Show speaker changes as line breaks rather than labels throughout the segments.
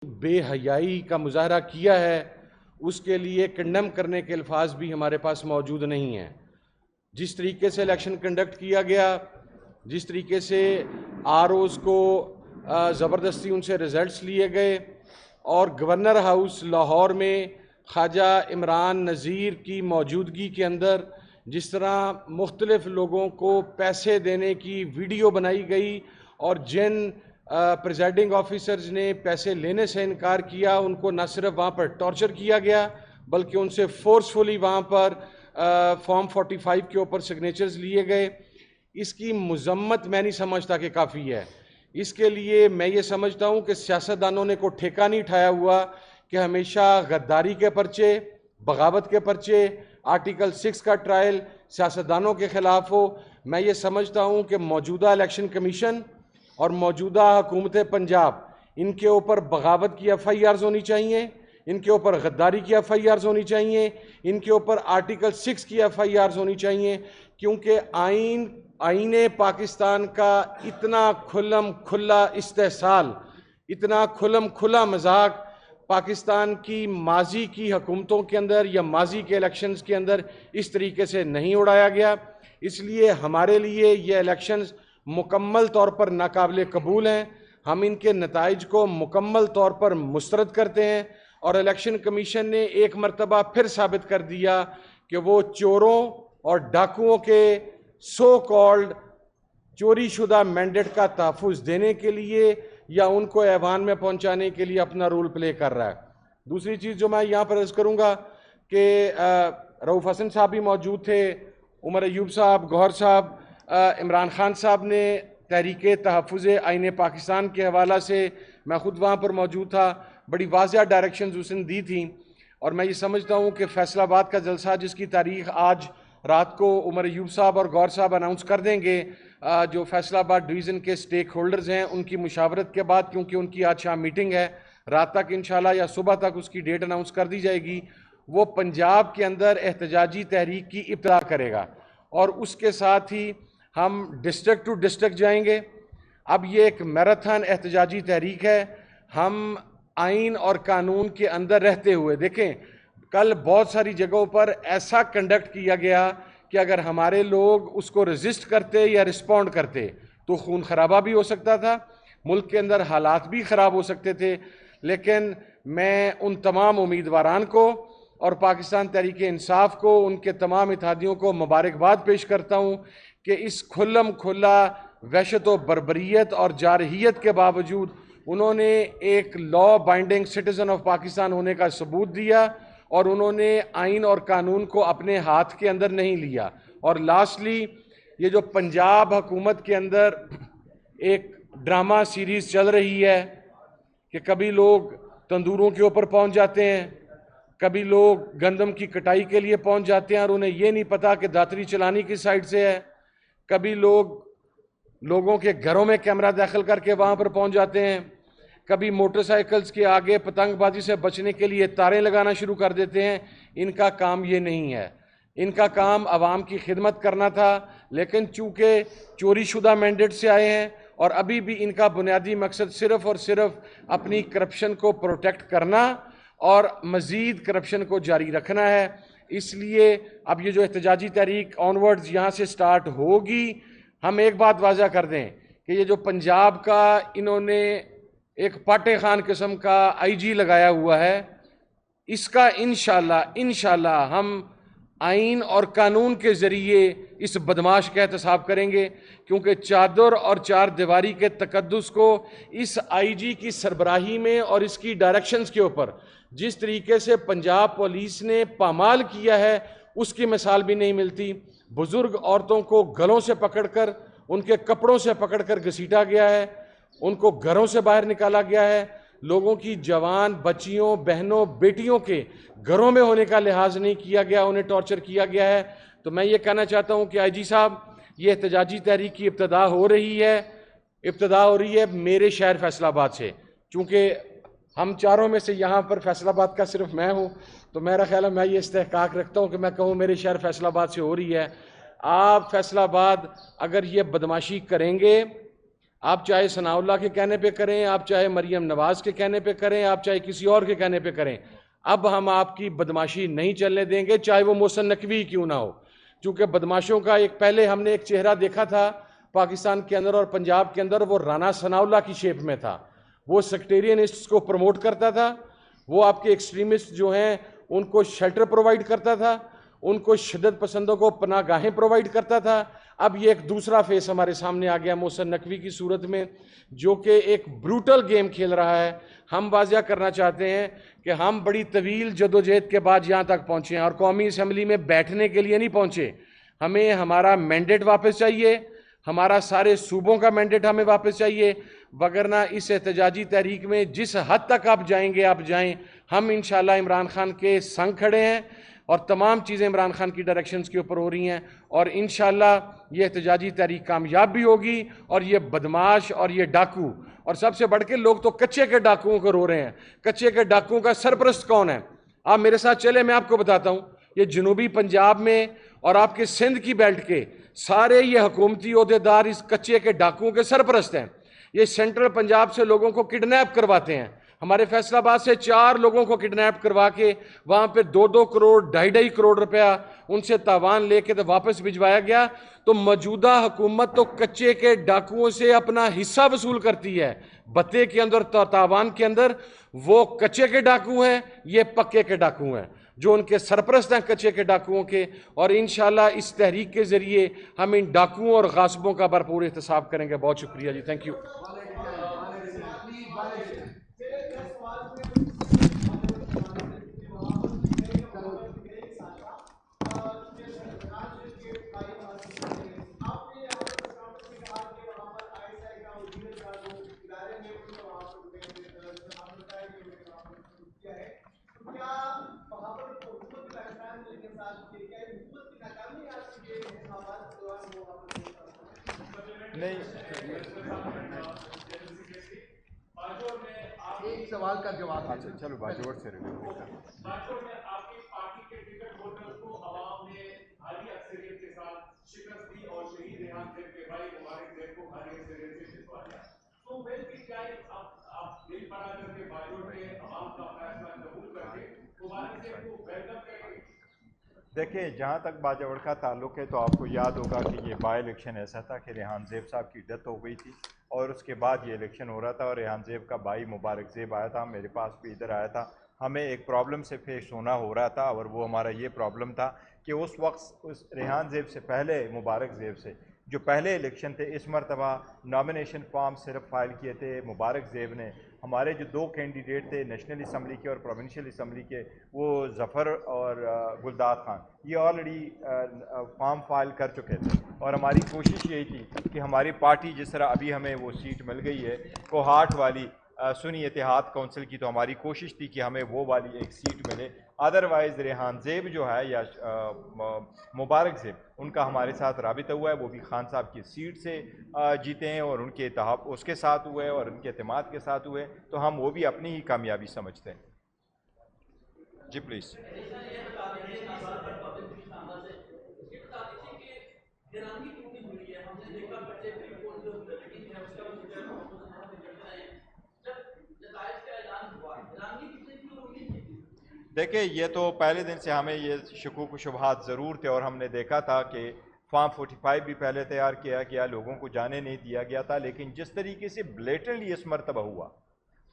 بے حیائی کا مظاہرہ کیا ہے اس کے لیے کنڈم کرنے کے الفاظ بھی ہمارے پاس موجود نہیں ہیں۔ جس طریقے سے الیکشن کنڈکٹ کیا گیا، جس طریقے سے آر اوز کو زبردستی ان سے ریزلٹس لیے گئے اور گورنر ہاؤس لاہور میں خواجہ عمران نذیر کی موجودگی کے اندر جس طرح مختلف لوگوں کو پیسے دینے کی ویڈیو بنائی گئی اور جن پریزائڈنگ آفیسرز نے پیسے لینے سے انکار کیا ان کو نہ صرف وہاں پر ٹارچر کیا گیا بلکہ ان سے فورسفلی وہاں پر فارم 45 کے اوپر سگنیچرز لیے گئے۔ اس کی مذمت میں نہیں سمجھتا کہ کافی ہے۔ اس کے لیے میں یہ سمجھتا ہوں کہ سیاستدانوں نے کوئی ٹھیکہ نہیں اٹھایا ہوا کہ ہمیشہ غداری کے پرچے، بغاوت کے پرچے، آرٹیکل 6 کا ٹرائل سیاستدانوں کے خلاف ہو۔ میں یہ سمجھتا ہوں کہ موجودہ الیکشن کمیشن اور موجودہ حکومت پنجاب ان کے اوپر بغاوت کی ایف آئی آرز ہونی چاہیے، ان کے اوپر غداری کی ایف آئی آرز ہونی چاہیے، ان کے اوپر آرٹیکل 6 کی ایف آئی آرز ہونی چاہیے، کیونکہ آئین پاکستان کا اتنا کھلم کھلا استحصال، اتنا کھلم کھلا مذاق پاکستان کی ماضی کی حکومتوں کے اندر یا ماضی کے الیکشنز کے اندر اس طریقے سے نہیں اڑایا گیا۔ اس لیے ہمارے لیے یہ الیکشنز مکمل طور پر ناقابل قبول ہیں۔ ہم ان کے نتائج کو مکمل طور پر مسترد کرتے ہیں اور الیکشن کمیشن نے ایک مرتبہ پھر ثابت کر دیا کہ وہ چوروں اور ڈاکوؤں کے سو کالڈ چوری شدہ مینڈیٹ کا تحفظ دینے کے لیے یا ان کو ایوان میں پہنچانے کے لیے اپنا رول پلے کر رہا ہے۔ دوسری چیز جو میں یہاں پر عرض کروں گا کہ رؤوف حسن صاحب بھی موجود تھے، عمر ایوب صاحب، گوہر صاحب، عمران خان صاحب نے تحریک تحفظ آئین پاکستان کے حوالہ سے، میں خود وہاں پر موجود تھا، بڑی واضح ڈائریکشنز اس نے دی تھیں اور میں یہ سمجھتا ہوں کہ فیصل آباد کا جلسہ جس کی تاریخ آج رات کو عمر ایوب صاحب اور گوہر صاحب اناؤنس کر دیں گے، جو فیصل آباد ڈویژن کے سٹیک ہولڈرز ہیں ان کی مشاورت کے بعد، کیونکہ ان کی آج شام میٹنگ ہے، رات تک انشاءاللہ یا صبح تک اس کی ڈیٹ اناؤنس کر دی جائے گی، وہ پنجاب کے اندر احتجاجی تحریک کی ابتدا کرے گا اور اس کے ساتھ ہی ہم ڈسٹرکٹ ٹو ڈسٹرکٹ جائیں گے۔ اب یہ ایک میراتھن احتجاجی تحریک ہے۔ ہم آئین اور قانون کے اندر رہتے ہوئے دیکھیں، کل بہت ساری جگہوں پر ایسا کنڈکٹ کیا گیا کہ اگر ہمارے لوگ اس کو ریزسٹ کرتے یا رسپونڈ کرتے تو خون خرابہ بھی ہو سکتا تھا، ملک کے اندر حالات بھی خراب ہو سکتے تھے، لیکن میں ان تمام امیدواران کو اور پاکستان تحریک انصاف کو، ان کے تمام اتحادیوں کو مبارکباد پیش کرتا ہوں کہ اس کھلم کھلا وحشت و بربریت اور جارحیت کے باوجود انہوں نے ایک لا بائنڈنگ سٹیزن آف پاکستان ہونے کا ثبوت دیا اور انہوں نے آئین اور قانون کو اپنے ہاتھ کے اندر نہیں لیا۔ اور لاسٹلی یہ جو پنجاب حکومت کے اندر ایک ڈرامہ سیریز چل رہی ہے کہ کبھی لوگ تندوروں کے اوپر پہنچ جاتے ہیں، کبھی لوگ گندم کی کٹائی کے لیے پہنچ جاتے ہیں اور انہیں یہ نہیں پتا کہ داتری چلانی کی سائڈ سے ہے، کبھی لوگوں کے گھروں میں کیمرہ داخل کر کے وہاں پر پہنچ جاتے ہیں، کبھی موٹر سائیکلز کے آگے پتنگ بازی سے بچنے کے لیے تاریں لگانا شروع کر دیتے ہیں۔ ان کا کام یہ نہیں ہے، ان کا کام عوام کی خدمت کرنا تھا، لیکن چونکہ چوری شدہ مینڈیٹ سے آئے ہیں اور ابھی بھی ان کا بنیادی مقصد صرف اور صرف اپنی کرپشن کو پروٹیکٹ کرنا اور مزید کرپشن کو جاری رکھنا ہے، اس لیے اب یہ جو احتجاجی تحریک آنورڈز یہاں سے سٹارٹ ہوگی، ہم ایک بات واضح کر دیں کہ یہ جو پنجاب کا انہوں نے ایک پاٹے خان قسم کا آئی جی لگایا ہوا ہے، اس کا انشاءاللہ ہم آئین اور قانون کے ذریعے اس بدماش کا احتساب کریں گے، کیونکہ چادر اور چار دیواری کے تقدس کو اس آئی جی کی سربراہی میں اور اس کی ڈائریکشنز کے اوپر جس طریقے سے پنجاب پولیس نے پامال کیا ہے اس کی مثال بھی نہیں ملتی۔ بزرگ عورتوں کو گلوں سے پکڑ کر، ان کے کپڑوں سے پکڑ کر گھسیٹا گیا ہے، ان کو گھروں سے باہر نکالا گیا ہے، لوگوں کی جوان بچیوں، بہنوں، بیٹیوں کے گھروں میں ہونے کا لحاظ نہیں کیا گیا، انہیں ٹارچر کیا گیا ہے۔ تو میں یہ کہنا چاہتا ہوں کہ آئی جی صاحب، یہ احتجاجی تحریک کی ابتدا ہو رہی ہے میرے شہر فیصل آباد سے، چونکہ ہم چاروں میں سے یہاں پر فیصل آباد کا صرف میں ہوں، تو میرا خیال ہے میں یہ استحقاق رکھتا ہوں کہ میں کہوں میرے شہر فیصل آباد سے ہو رہی ہے۔ آپ فیصل آباد اگر یہ بدماشی کریں گے آپ چاہے ثناء اللہ کے کہنے پہ کریں، آپ چاہے مریم نواز کے کہنے پہ کریں، آپ چاہے کسی اور کے کہنے پہ کریں، اب ہم آپ کی بدماشی نہیں چلنے دیں گے، چاہے وہ محسن نقوی کیوں نہ ہو. چونکہ بدماشوں کا پہلے ہم نے ایک چہرہ دیکھا تھا پاکستان کے اندر اور پنجاب کے اندر، وہ رانا ثناء اللہ کی شیپ میں تھا. وہ سیکٹیرینسٹ کو پروموٹ کرتا تھا، وہ آپ کے ایکسٹریمسٹ جو ہیں ان کو شیلٹر پرووائڈ کرتا تھا، ان کو شدت پسندوں کو پناہ گاہیں پرووائڈ کرتا تھا. اب یہ ایک دوسرا فیس ہمارے سامنے آ گیا محسن نقوی کی صورت میں، جو کہ ایک بروٹل گیم کھیل رہا ہے. ہم واضح کرنا چاہتے ہیں کہ ہم بڑی طویل جدوجہد کے بعد یہاں تک پہنچے ہیں اور قومی اسمبلی میں بیٹھنے کے لیے نہیں پہنچے. ہمیں ہمارا مینڈیٹ واپس چاہیے، ہمارا سارے صوبوں کا مینڈیٹ ہمیں واپس چاہیے، وگرنہ اس احتجاجی تحریک میں جس حد تک آپ جائیں گے آپ جائیں. ہم انشاءاللہ عمران خان کے سنگ کھڑے ہیں اور تمام چیزیں عمران خان کی ڈائریکشنز کے اوپر ہو رہی ہیں، اور انشاءاللہ یہ احتجاجی تحریک کامیاب بھی ہوگی. اور یہ بدماش اور یہ ڈاکو، اور سب سے بڑھ کے لوگ تو کچے کے ڈاکوؤں کو رو رہے ہیں. کچے کے ڈاکوؤں کا سرپرست کون ہے؟ آپ میرے ساتھ چلے، میں آپ کو بتاتا ہوں. یہ جنوبی پنجاب میں اور آپ کے سندھ کی بیلٹ کے سارے یہ حکومتی عہدیدار اس کچے کے ڈاکوؤں کے سرپرست ہیں. یہ سینٹرل پنجاب سے لوگوں کو کڈنیپ کرواتے ہیں. ہمارے فیصل آباد سے 4 لوگوں کو کڈنیپ کروا کے وہاں پہ 2-2 کروڑ 2.5 کروڑ روپیہ ان سے تاوان لے کے تو واپس بھجوایا گیا. تو موجودہ حکومت تو کچے کے ڈاکوؤں سے اپنا حصہ وصول کرتی ہے. بتے کے اندر تاوان کے اندر وہ کچے کے ڈاکو ہیں، یہ پکے کے ڈاکو ہیں جو ان کے سرپرست ہیں کچے کے ڈاکوؤں کے. اور انشاءاللہ اس تحریک کے ذریعے ہم ان ڈاکوؤں اور غاصبوں کا بھرپور احتساب کریں گے. بہت شکریہ جی، تھینک یو.
ایک سوال کا جواب.
چلو باجوڑ سے
باجوڑ میں آپ کی پارٹی کے ٹکٹ ہولڈر کو عوام نے بھاری اکثریت کے ساتھ شکست دی اور شہید ریحان زیب کے بھائی مبارک زیب کو بھاری اکثریت سے جتوا دیا. تو ویل کی کیا آپ دل بڑا کر کے باجوڑ کے عوام کا فیصلہ قبول کر کے مبارک زیب کو ویلکم کریں گے؟
دیکھیں، جہاں تک باجوڑ کا تعلق ہے تو آپ کو یاد ہوگا کہ یہ بائی الیکشن ایسا تھا کہ ریحان زیب صاحب کی ڈیتھ ہو گئی تھی اور اس کے بعد یہ الیکشن ہو رہا تھا اور ریحان زیب کا بھائی مبارک زیب آیا تھا، میرے پاس بھی ادھر آیا تھا. ہمیں ایک پرابلم سے فیس ہونا ہو رہا تھا اور وہ ہمارا یہ پرابلم تھا کہ اس وقت اس ریحان زیب سے پہلے مبارک زیب سے جو پہلے الیکشن تھے، اس مرتبہ نامینیشن فارم صرف فائل کیے تھے مبارک زیب نے. ہمارے جو 2 کینڈیڈیٹ تھے نیشنل اسمبلی کے اور پروونشل اسمبلی کے، وہ ظفر اور گلداد خان، یہ آلریڈی فارم فائل کر چکے تھے. اور ہماری کوشش یہی تھی کہ ہماری پارٹی جس طرح ابھی ہمیں وہ سیٹ مل گئی ہے کوہاٹ والی سنی اتحاد کونسل کی، تو ہماری کوشش تھی کہ ہمیں وہ والی ایک سیٹ ملے. ادروائز ریحان زیب جو ہے یا مبارک زیب، ان کا ہمارے ساتھ رابطہ ہوا ہے، وہ بھی خان صاحب کی سیٹ سے جیتے ہیں اور ان کے اتحاد اس کے ساتھ ہوئے اور ان کے اعتماد کے ساتھ ہوئے، تو ہم وہ بھی اپنی ہی کامیابی سمجھتے ہیں. جی پلیز. دیکھیں، یہ تو پہلے دن سے ہمیں یہ شکوک و شبہات ضرور تھے اور ہم نے دیکھا تھا کہ فارم 45 بھی پہلے تیار کیا گیا، لوگوں کو جانے نہیں دیا گیا تھا. لیکن جس طریقے سے بلیٹنلی اس مرتبہ ہوا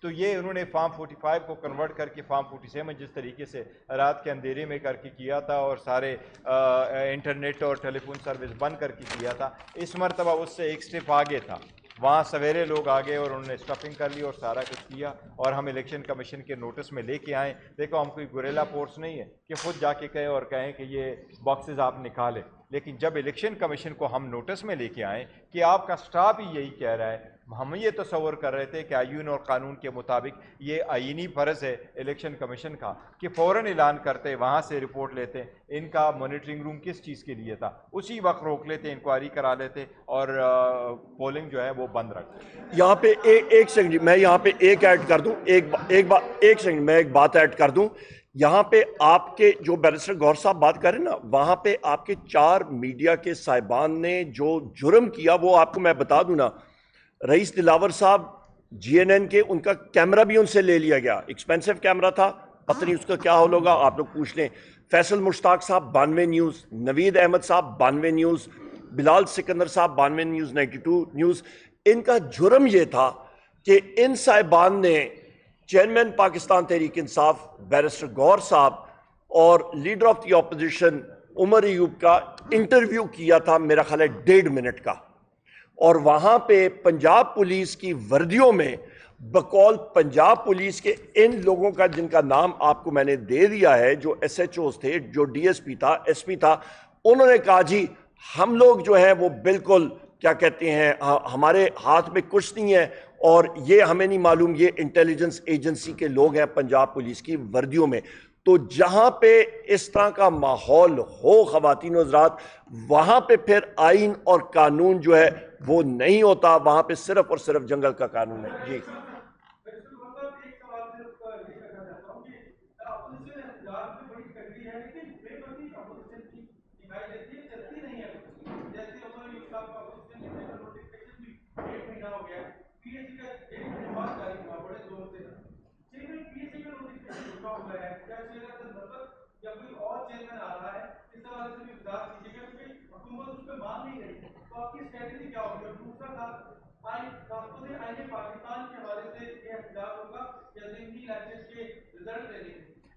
تو یہ انہوں نے فارم 45 کو کنورٹ کر کے فارم 47 جس طریقے سے رات کے اندھیرے میں کر کے کیا تھا اور سارے انٹرنیٹ اور ٹیلی فون سروس بند کر کے کیا تھا، اس مرتبہ اس سے ایک سٹیپ آگے تھا. وہاں سویرے لوگ آگے اور انہوں نے اسٹفنگ کر لی اور سارا کچھ کیا اور ہم الیکشن کمیشن کے نوٹس میں لے کے آئیں. دیکھو، ہم کوئی گوریلا فورس نہیں ہے کہ خود جا کے کہیں اور کہیں کہ یہ باکسز آپ نکالیں. لیکن جب الیکشن کمیشن کو ہم نوٹس میں لے کے آئیں کہ آپ کا سٹاف ہی یہی کہہ رہا ہے، ہم یہ تصور کر رہے تھے کہ آئین اور قانون کے مطابق یہ آئینی فرض ہے الیکشن کمیشن کا کہ فوراً اعلان کرتے، وہاں سے رپورٹ لیتے. ان کا مانیٹرنگ روم کس چیز کے لیے تھا؟ اسی وقت روک لیتے، انکوائری کرا لیتے اور پولنگ جو ہے وہ بند رکھتے.
یہاں پہ ایک سیکنڈ میں یہاں پہ ایک ایڈ کر دوں، ایک سیکنڈ میں ایک بات ایڈ کر دوں. یہاں پہ آپ کے جو بیرسٹر گور صاحب بات کر رہے ہیں نا، وہاں پہ آپ کے 4 میڈیا کے صاحبان نے جو جرم کیا وہ آپ کو میں بتا دوں نا. رئیس دلاور صاحب GNN کے، ان کا کیمرہ بھی ان سے لے لیا گیا، ایکسپینسو کیمرہ تھا، پتہ نہیں اس کا کیا حال ہوگا، آپ لوگ پوچھ لیں۔ فیصل مشتاق صاحب 92 نیوز، نوید احمد صاحب 92 نیوز، بلال سکندر صاحب 92 نیوز، 92 نیوز۔ ان کا جرم یہ تھا کہ ان صاحبان نے چیئرمین پاکستان تحریک انصاف بیرسٹر گور صاحب اور leader of the opposition Omar Ayub کا انٹرویو کیا تھا، میرا خیال ہے 1.5 منٹ کا، اور وہاں پہ پنجاب پولیس کی وردیوں میں بقول پنجاب پولیس کے ان لوگوں کا جن کا نام آپ کو میں نے دے دیا ہے، جو SHOs تھے، جو DSP تھا، SP تھا، انہوں نے کہا جی ہم لوگ جو ہیں وہ بالکل کیا کہتے ہیں ہمارے ہاتھ میں کچھ نہیں ہے، اور یہ ہمیں نہیں معلوم، یہ انٹیلیجنس ایجنسی کے لوگ ہیں پنجاب پولیس کی وردیوں میں۔ تو جہاں پہ اس طرح کا ماحول ہو خواتین و حضرات، وہاں پہ پھر آئین اور قانون جو ہے وہ نہیں ہوتا، وہاں پہ صرف اور صرف جنگل کا قانون ہے۔ جی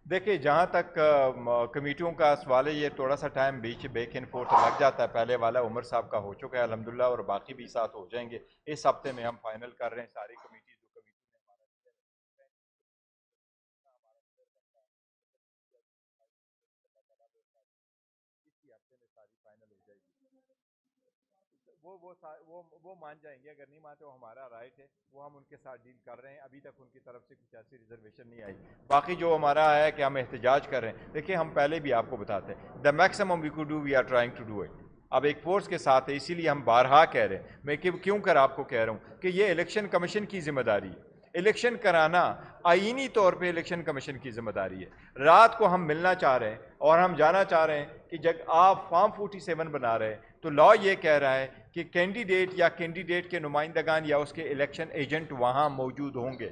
دیکھیں جہاں تک کمیٹیوں کا سوال ہے، یہ تھوڑا سا ٹائم بیچ بیک اینڈ فورتھ لگ جاتا ہے، پہلے والا عمر صاحب کا ہو چکا ہے الحمدللہ، اور باقی بھی ساتھ ہو جائیں گے اس ہفتے میں، ہم فائنل کر رہے ہیں ساری کمیٹی جو کمیٹی اسی ہفتے میں ساری فائنل ہو جائے گی۔ وہ مان جائیں گے، اگر نہیں مانتے وہ ہمارا رائٹ ہے، وہ ہم ان کے ساتھ ڈیل کر رہے ہیں، ابھی تک ان کی طرف سے کچھ ایسی ریزرویشن نہیں آئی۔ باقی جو ہمارا ہے کہ ہم احتجاج کر رہے ہیں، دیکھیں ہم پہلے بھی آپ کو بتاتے ہیں the maximum we could do we are trying to do it. اب ایک فورس کے ساتھ ہے، اسی لیے ہم بارہا کہہ رہے ہیں، میں کیوں کر آپ کو کہہ رہا ہوں کہ یہ الیکشن کمیشن کی ذمہ داری ہے، الیکشن کرانا آئینی طور پہ الیکشن کمیشن کی ذمہ داری ہے۔ رات کو ہم ملنا چاہ رہے ہیں اور ہم جانا چاہ رہے ہیں کہ جب آپ فارم 47 بنا رہے ہیں تو لا یہ کہہ رہا ہے کہ کینڈیڈیٹ یا کینڈیڈیٹ کے نمائندگان یا اس کے الیکشن ایجنٹ وہاں موجود ہوں گے،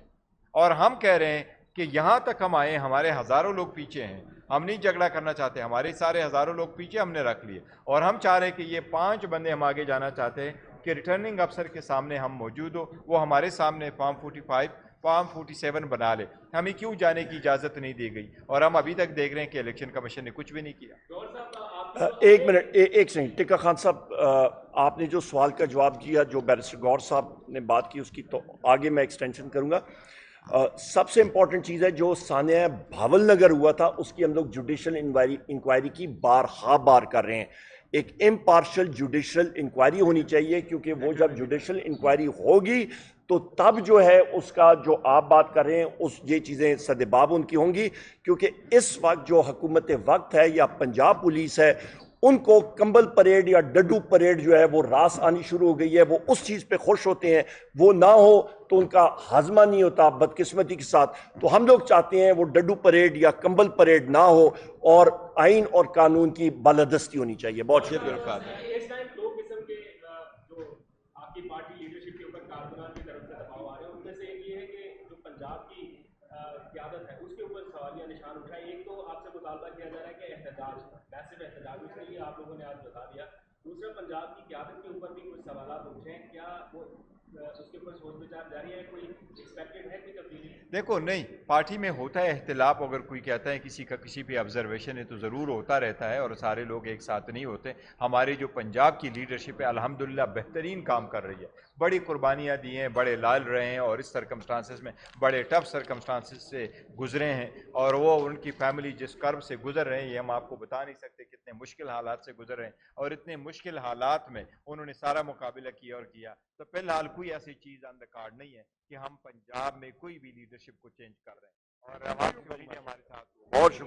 اور ہم کہہ رہے ہیں کہ یہاں تک ہم آئے، ہمارے ہزاروں لوگ پیچھے ہیں، ہم نہیں جھگڑا کرنا چاہتے، ہمارے سارے ہزاروں لوگ پیچھے ہم نے رکھ لیے، اور ہم چاہ رہے ہیں کہ یہ 5 بندے ہم آگے جانا چاہتے ہیں کہ ریٹرننگ افسر کے سامنے ہم موجود ہو، وہ ہمارے سامنے فارم 45 فارم 47 بنا لے، ہمیں کیوں جانے کی اجازت نہیں دی گئی، اور ہم ابھی تک دیکھ رہے ہیں کہ الیکشن کمیشن نے کچھ بھی نہیں کیا۔
ایک منٹ، ایک سیکنڈ، ٹکا خان صاحب، آپ نے جو سوال کا جواب دیا، جو بیرسٹر گور صاحب نے بات کی، اس کی تو آگے میں ایکسٹینشن کروں گا۔ سب سے امپورٹنٹ چیز ہے جو سانحہ بھاول نگر ہوا تھا، اس کی ہم لوگ جوڈیشل انکوائری کی بار کر رہے ہیں۔ ایک امپارشل جوڈیشل انکوائری ہونی چاہیے، کیونکہ وہ جب جوڈیشل انکوائری ہوگی تو تب جو ہے اس کا جو آپ بات کر رہے ہیں یہ چیزیں سدباب ان کی ہوں گی، کیونکہ اس وقت جو حکومت وقت ہے یا پنجاب پولیس ہے، ان کو کمبل پریڈ یا ڈڈو پریڈ جو ہے وہ راس آنی شروع ہو گئی ہے، وہ اس چیز پہ خوش ہوتے ہیں، وہ نہ ہو تو ان کا ہاضمہ نہیں ہوتا بدقسمتی کے ساتھ۔ تو ہم لوگ چاہتے ہیں وہ ڈڈو پریڈ یا کمبل پریڈ نہ ہو، اور آئین اور قانون کی بالادستی ہونی چاہیے۔ بہت شکریہ۔
اس ٹائم دو قسم کے جو آپ کی پارٹی لیڈرشپ کے اوپر کارکنان کی طرف سے دباؤ آ رہے ہیں، ان میں سے ایک یہ ہے کہ جو پنجاب کی قیادت ہے اس کے اوپر سوالیہ نشان اٹھائے۔ ایک تو آپ سے مطالبہ کیا جا رہا ہے کہ احتجاج، میسو احتجاج، اس کے لیے آپ لوگوں نے آج بتا دیا۔ دوسرا، پنجاب کی قیادت کے اوپر بھی کچھ سوالات اٹھے ہیں، کیا وہ اس کے اوپر سوچ بچار جاری ہے؟ کوئی ایکسپیکٹڈ ہے کوئی تبدیلی؟
دیکھو نہیں، پارٹی میں ہوتا ہے اختلاف، اگر کوئی کہتا ہے کسی کا کسی پہ آبزرویشن ہے تو ضرور ہوتا رہتا ہے، اور سارے لوگ ایک ساتھ نہیں ہوتے۔ ہماری جو پنجاب کی لیڈرشپ ہے الحمدللہ بہترین کام کر رہی ہے، بڑی قربانیاں دی ہیں، بڑے لال رہے ہیں، اور اس سرکمسٹانسز میں بڑے ٹف سرکمسٹانسز سے گزرے ہیں، اور وہ ان کی فیملی جس کرب سے گزر رہے ہیں یہ ہم آپ کو بتا نہیں سکتے کتنے مشکل حالات سے گزر رہے ہیں، اور اتنے مشکل حالات میں انہوں نے سارا مقابلہ کیا اور کیا۔ تو فی الحال کوئی ایسی چیز آن دا کارڈ نہیں ہے کہ ہم پنجاب میں کوئی بھی لیڈرشپ کو چینج کر رہے ہیں، اور ہمارے ساتھ
بہت شکریہ۔